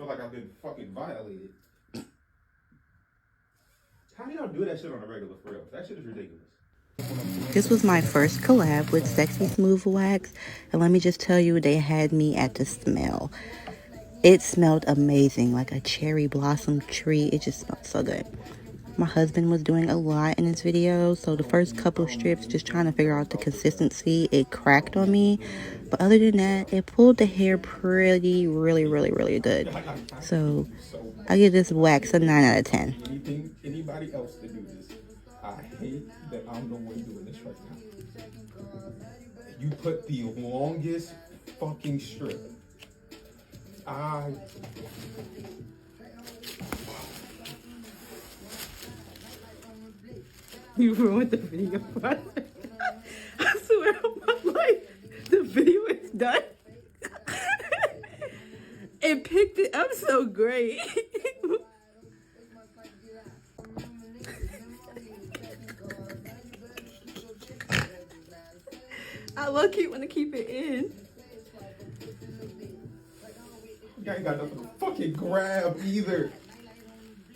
feel like I've been fucking violated. How do y'all do that shit on a regular for real? That shit is ridiculous. This was my first collab with Sexy Smooth Wax, and let me just tell you, they had me at the smell. It smelled amazing, like a cherry blossom tree. It just smelled so good. My husband was doing a lot in this video, so the first couple strips, just trying to figure out the consistency, it cracked on me. But other than that, it pulled the hair pretty, really good. So I give this wax a 9 out of 10. Anybody else to do this, I hate that I'm the one doing this right now. You put the longest fucking strip. You ruined the video, brother. I swear on my life, the video is done. It picked it up so great. I low-key want to keep it in. I ain't got nothing to fucking grab either.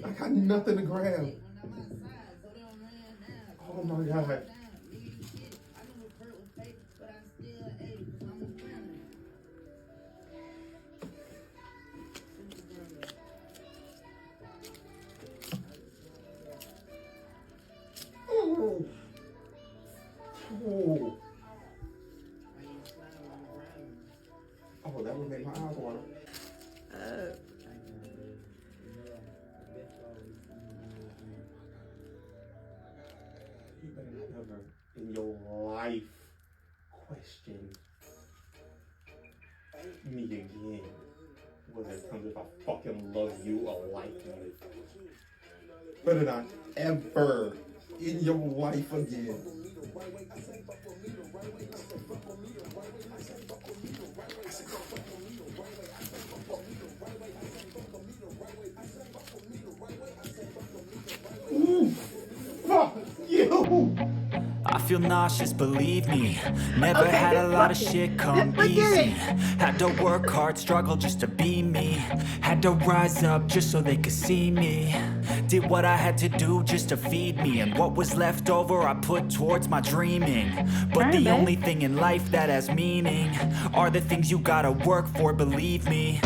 I got nothing to grab. Oh my god. Oh. Oh. Oh, that would make my eyes water. You better never in your life question me again. Whether it comes if I fucking love you or like you. Better not ever in your life again. Ooh, fuck you! I feel nauseous, believe me. Never had a lot of shit come easy. Had to work hard, struggle just to be me. Had to rise up just so they could see me. Did what I had to do just to feed me. And what was left over I put towards my dreaming. But the only thing in life that has meaning are the things you gotta work for, believe me.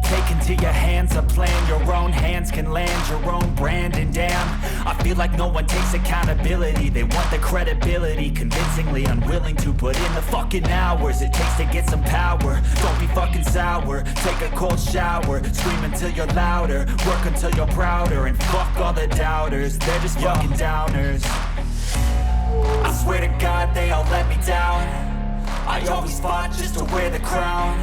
Take into your hands a plan, your own hands can land your own brand. And damn, I feel like no one takes accountability. They want the credibility, convincingly unwilling to put in the fucking hours it takes to get some power. Don't be fucking sour, take a cold shower. Scream until you're louder, work until you're prouder. And fuck all the doubters, they're just fucking downers. I swear to God they all let me down. I always fought just to wear the crown.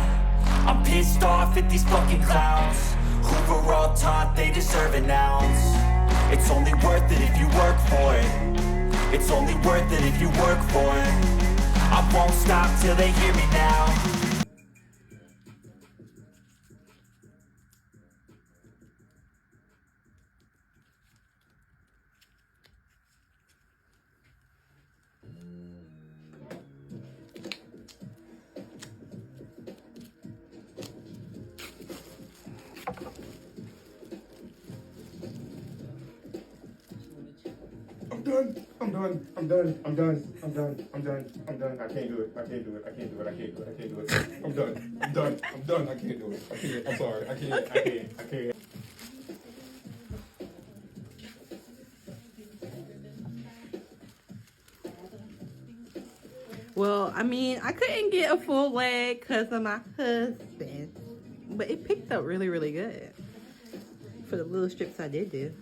I'm pissed off at these fucking clowns who were all taught they deserve an ounce. It's only worth it if you work for it. It's only worth it if you work for it. I won't stop till they hear me now. I'm done. I can't do it. I can't do it. I'm done. I can't do it. I'm sorry. I can't. Well, I mean, I couldn't get a full leg because of my husband. But it picked up really good. For the little strips I did do.